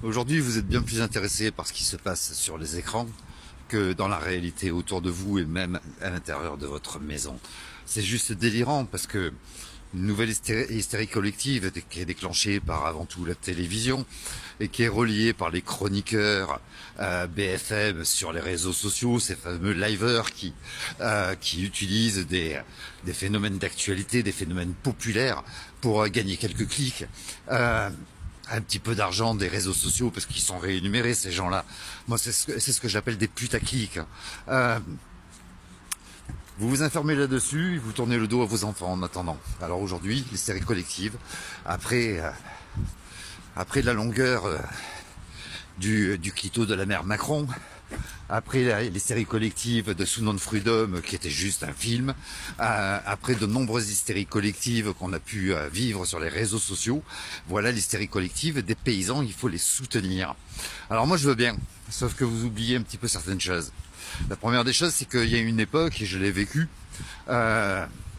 Aujourd'hui, vous êtes bien plus intéressé par ce qui se passe sur les écrans que dans la réalité autour de vous et même à l'intérieur de votre maison. C'est juste délirant parce que une nouvelle hystérie collective qui est déclenchée par avant tout la télévision et qui est reliée par les chroniqueurs BFM sur les réseaux sociaux, ces fameux liveurs qui utilisent des phénomènes d'actualité, des phénomènes populaires pour gagner quelques clics. Un petit peu d'argent des réseaux sociaux parce qu'ils sont rémunérés, ces gens-là. Moi, c'est ce que j'appelle des putaclics. Vous vous informez là-dessus, vous tournez le dos à vos enfants en attendant. Alors aujourd'hui, l'hystérie collective, après la longueur du clito de la mère Macron, après l'hystérie collective de Sous nom de Freedom, qui était juste un film, après de nombreuses hystéries collectives qu'on a pu vivre sur les réseaux sociaux, voilà l'hystérie collective des paysans, il faut les soutenir. Alors moi je veux bien, sauf que vous oubliez un petit peu certaines choses. La première des choses, c'est qu'il y a une époque, et je l'ai vécu, il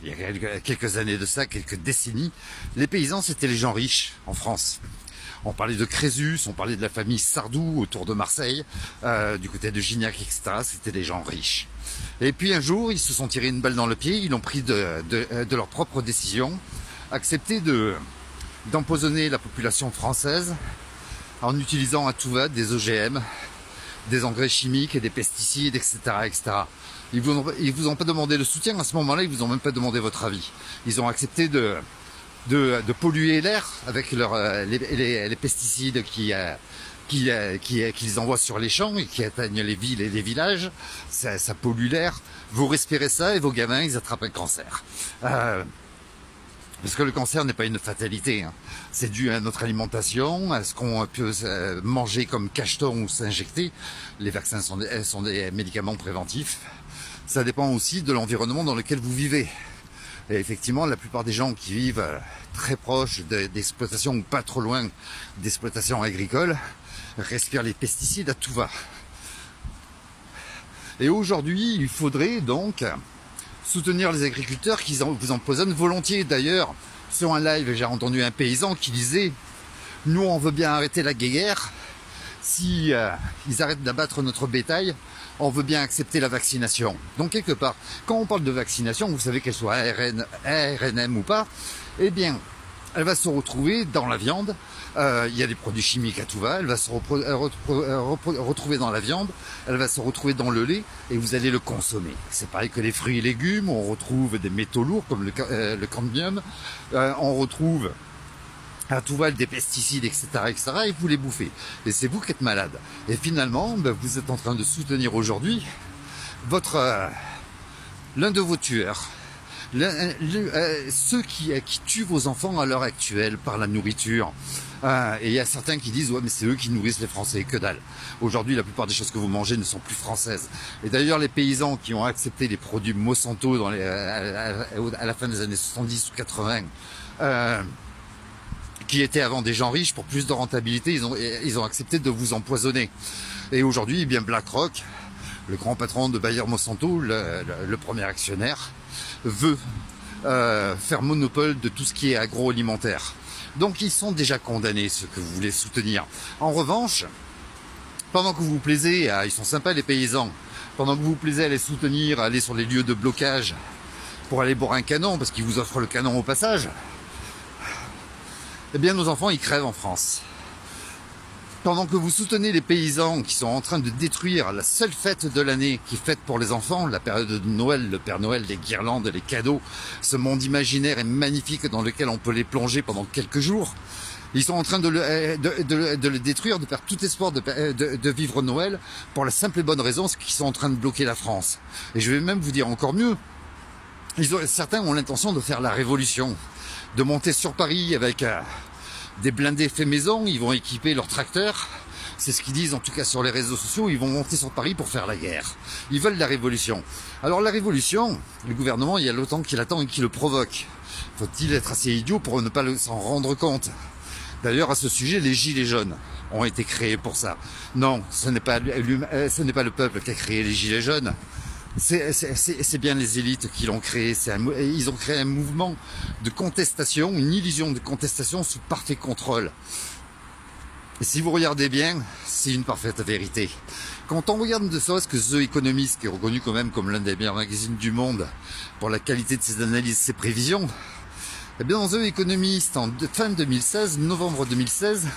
y a quelques années de ça, quelques décennies, les paysans c'était les gens riches en France. On parlait de Crésus, on parlait de la famille Sardou autour de Marseille, du côté de Gignac, etc. C'était des gens riches. Et puis un jour, ils se sont tirés une balle dans le pied, ils ont pris de leur propre décision, accepté d'empoisonner la population française en utilisant à tout va des OGM, des engrais chimiques et des pesticides, etc., etc. Ils vous ont pas demandé le soutien à ce moment-là, ils vous ont même pas demandé votre avis. Ils ont accepté de polluer l'air avec les pesticides qu'ils envoient sur les champs et qui atteignent les villes et les villages. Ça pollue l'air. Vous respirez ça et vos gamins, ils attrapent un cancer. Parce que le cancer n'est pas une fatalité. Hein. C'est dû à notre alimentation, à ce qu'on peut manger comme cacheton ou s'injecter. Les vaccins sont des médicaments préventifs. Ça dépend aussi de l'environnement dans lequel vous vivez. Et effectivement, la plupart des gens qui vivent très proches d'exploitations ou pas trop loin d'exploitations agricoles respirent les pesticides à tout va. Et aujourd'hui, il faudrait donc soutenir les agriculteurs qui vous empoisonnent volontiers. D'ailleurs, sur un live, j'ai entendu un paysan qui disait « Nous, on veut bien arrêter la guerre. Si ils arrêtent d'abattre notre bétail, on veut bien accepter la vaccination. » Donc quelque part, quand on parle de vaccination, vous savez qu'elle soit ARNM ou pas, eh bien, elle va se retrouver dans la viande. Il y a des produits chimiques à tout va. Elle va se retrouver dans la viande. Elle va se retrouver dans le lait et vous allez le consommer. C'est pareil que les fruits et légumes. On retrouve des métaux lourds comme le cadmium. On retrouve à tout va des pesticides, etc., etc. Et vous les bouffez. Et c'est vous qui êtes malade. Et finalement, vous êtes en train de soutenir aujourd'hui l'un de vos tueurs. Ceux qui tuent vos enfants à l'heure actuelle par la nourriture. Et il y a certains qui disent « Ouais, mais c'est eux qui nourrissent les Français. » Que dalle. Aujourd'hui, la plupart des choses que vous mangez ne sont plus françaises. Et d'ailleurs, les paysans qui ont accepté les produits Monsanto à la fin des années 70 ou 80, qui étaient avant des gens riches, pour plus de rentabilité, ils ont accepté de vous empoisonner. Et aujourd'hui, eh bien BlackRock, le grand patron de Bayer Monsanto, le premier actionnaire, veut faire monopole de tout ce qui est agroalimentaire. Donc ils sont déjà condamnés, ceux que vous voulez soutenir. En revanche, pendant que vous vous plaisez, ils sont sympas les paysans, pendant que vous vous plaisez à les soutenir, à aller sur les lieux de blocage pour aller boire un canon, parce qu'ils vous offrent le canon au passage, eh bien nos enfants ils crèvent en France. Pendant que vous soutenez les paysans qui sont en train de détruire la seule fête de l'année qui est faite pour les enfants, la période de Noël, le Père Noël, les guirlandes, les cadeaux, ce monde imaginaire et magnifique dans lequel on peut les plonger pendant quelques jours, ils sont en train de le détruire, de perdre tout espoir de vivre Noël pour la simple et bonne raison, c'est qu'ils sont en train de bloquer la France. Et je vais même vous dire encore mieux, certains ont l'intention de faire la révolution, de monter sur Paris avec des blindés faits maison, ils vont équiper leurs tracteurs, c'est ce qu'ils disent en tout cas sur les réseaux sociaux, ils vont monter sur Paris pour faire la guerre. Ils veulent la révolution. Alors la révolution, le gouvernement, il y a longtemps qu'il attend et qu'il le provoque. Faut-il être assez idiot pour ne pas s'en rendre compte? D'ailleurs, à ce sujet, les gilets jaunes ont été créés pour ça. Non, ce n'est pas le peuple qui a créé les gilets jaunes. C'est bien les élites qui l'ont créé. Ils ont créé un mouvement de contestation, une illusion de contestation sous parfait contrôle. Et si vous regardez bien, c'est une parfaite vérité. Quand on regarde de serait-ce que The Economist, qui est reconnu quand même comme l'un des meilleurs magazines du monde pour la qualité de ses analyses, ses prévisions, eh bien dans The Economist, en fin 2016, novembre 2016,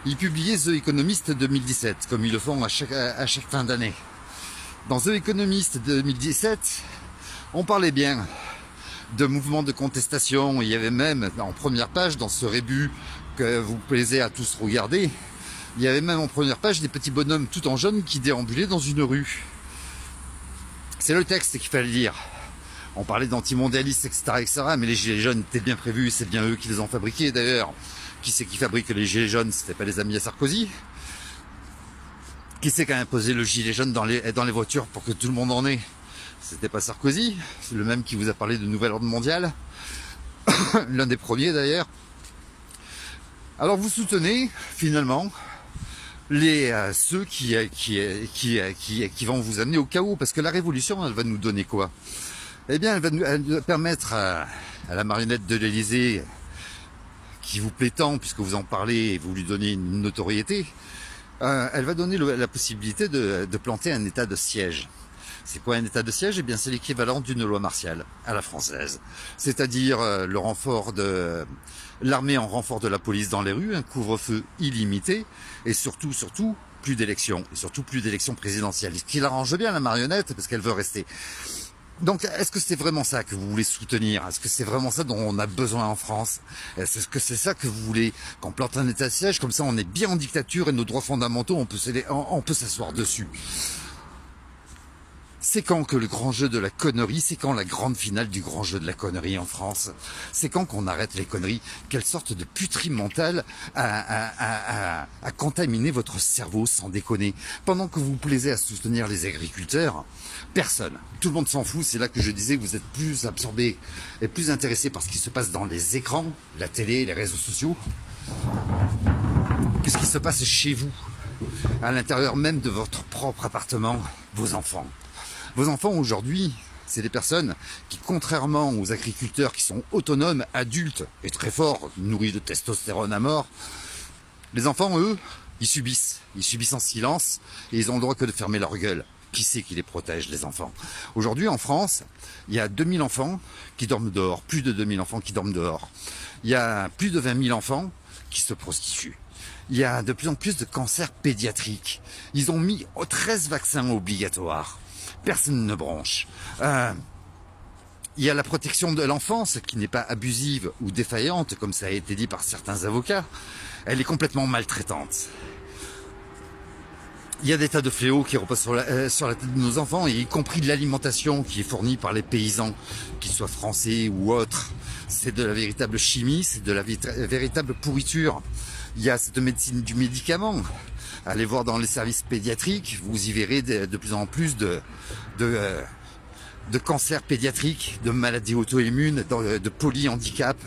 ils publiaient The Economist 2017, comme ils le font à chaque fin d'année. Dans The Economist 2017, on parlait bien de mouvements de contestation. Il y avait même en première page, dans ce rébut que vous plaisez à tous regarder, il y avait même en première page des petits bonhommes tout en jaune qui déambulaient dans une rue. C'est le texte qu'il fallait lire. On parlait d'antimondialistes, etc., etc., mais les gilets jaunes étaient bien prévus, c'est bien eux qui les ont fabriqués d'ailleurs. Qui c'est qui fabrique les gilets jaunes? C'était pas les amis à Sarkozy? Qui c'est qui a imposé le gilet jaune dans les voitures pour que tout le monde en ait? C'était pas Sarkozy, c'est le même qui vous a parlé de nouvel ordre mondial, l'un des premiers d'ailleurs. Alors vous soutenez finalement ceux qui vont vous amener au chaos, parce que la révolution, elle va nous donner quoi? Eh bien, elle va permettre à la marionnette de l'Élysée, qui vous plaît tant puisque vous en parlez et vous lui donnez une notoriété, elle va donner la possibilité de planter un état de siège. C'est quoi un état de siège? Eh bien, c'est l'équivalent d'une loi martiale à la française. C'est-à-dire le renfort de l'armée en renfort de la police dans les rues, un couvre-feu illimité, et surtout, plus d'élections, et surtout plus d'élections présidentielles. Ce qui l'arrange bien la marionnette, parce qu'elle veut rester. Donc, est-ce que c'est vraiment ça que vous voulez soutenir? Est-ce que c'est vraiment ça dont on a besoin en France? Est-ce que c'est ça que vous voulez? Qu'on plante un état de siège, comme ça on est bien en dictature et nos droits fondamentaux, on peut s'asseoir dessus. C'est quand que le grand jeu de la connerie, c'est quand la grande finale du grand jeu de la connerie en France? C'est quand qu'on arrête les conneries? Quelle sorte de puterie mentale a contaminé votre cerveau, sans déconner? Pendant que vous vous plaisez à soutenir les agriculteurs, personne, tout le monde s'en fout. C'est là que je disais que vous êtes plus absorbés et plus intéressés par ce qui se passe dans les écrans, la télé, les réseaux sociaux, que ce qui se passe chez vous, à l'intérieur même de votre propre appartement, vos enfants. Vos enfants aujourd'hui, c'est des personnes qui, contrairement aux agriculteurs qui sont autonomes, adultes et très forts, nourris de testostérone à mort, les enfants, eux, ils subissent en silence et ils ont le droit que de fermer leur gueule. Qui c'est qui les protège, les enfants? Aujourd'hui, en France, il y a 2000 enfants qui dorment dehors, plus de 2000 enfants qui dorment dehors. Il y a plus de 20 000 enfants qui se prostituent. Il y a de plus en plus de cancers pédiatriques. Ils ont mis 13 vaccins obligatoires. Personne ne bronche. Il y a la protection de l'enfance qui n'est pas abusive ou défaillante, comme ça a été dit par certains avocats. Elle est complètement maltraitante. Il y a des tas de fléaux qui reposent sur la tête de nos enfants, y compris de l'alimentation qui est fournie par les paysans, qu'ils soient français ou autres. C'est de la véritable chimie, c'est de la véritable pourriture. Il y a cette médecine du médicament. Allez voir dans les services pédiatriques, vous y verrez de plus en plus de cancers pédiatriques, de maladies auto-immunes, de polyhandicap.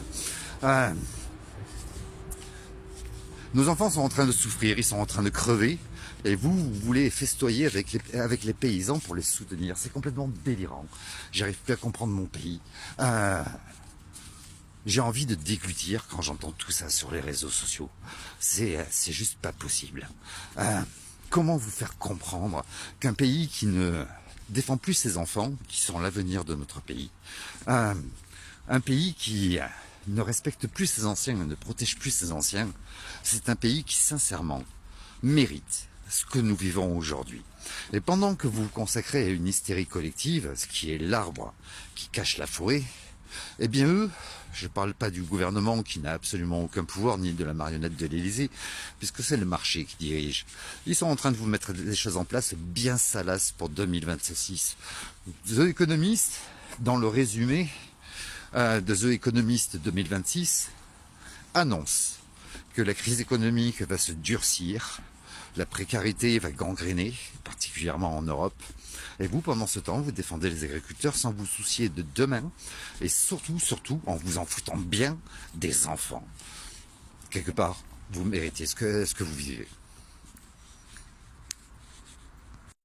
Nos enfants sont en train de souffrir, ils sont en train de crever, et vous voulez festoyer avec les paysans pour les soutenir. C'est complètement délirant. J'arrive plus à comprendre mon pays. J'ai envie de déglutir quand j'entends tout ça sur les réseaux sociaux. C'est juste pas possible. Comment vous faire comprendre qu'un pays qui ne défend plus ses enfants, qui sont l'avenir de notre pays, un pays qui ne respecte plus ses anciens, ne protège plus ses anciens, c'est un pays qui sincèrement mérite ce que nous vivons aujourd'hui. Et pendant que vous vous consacrez à une hystérie collective, ce qui est l'arbre qui cache la forêt, eh bien eux, je ne parle pas du gouvernement qui n'a absolument aucun pouvoir, ni de la marionnette de l'Élysée, puisque c'est le marché qui dirige. Ils sont en train de vous mettre des choses en place bien salaces pour 2026. The Economist, dans le résumé de The Economist 2026, annonce que la crise économique va se durcir, la précarité va gangréner, particulièrement en Europe. Et vous, pendant ce temps, vous défendez les agriculteurs sans vous soucier de demain et surtout, en vous en foutant bien des enfants. Quelque part, vous méritez ce que vous vivez.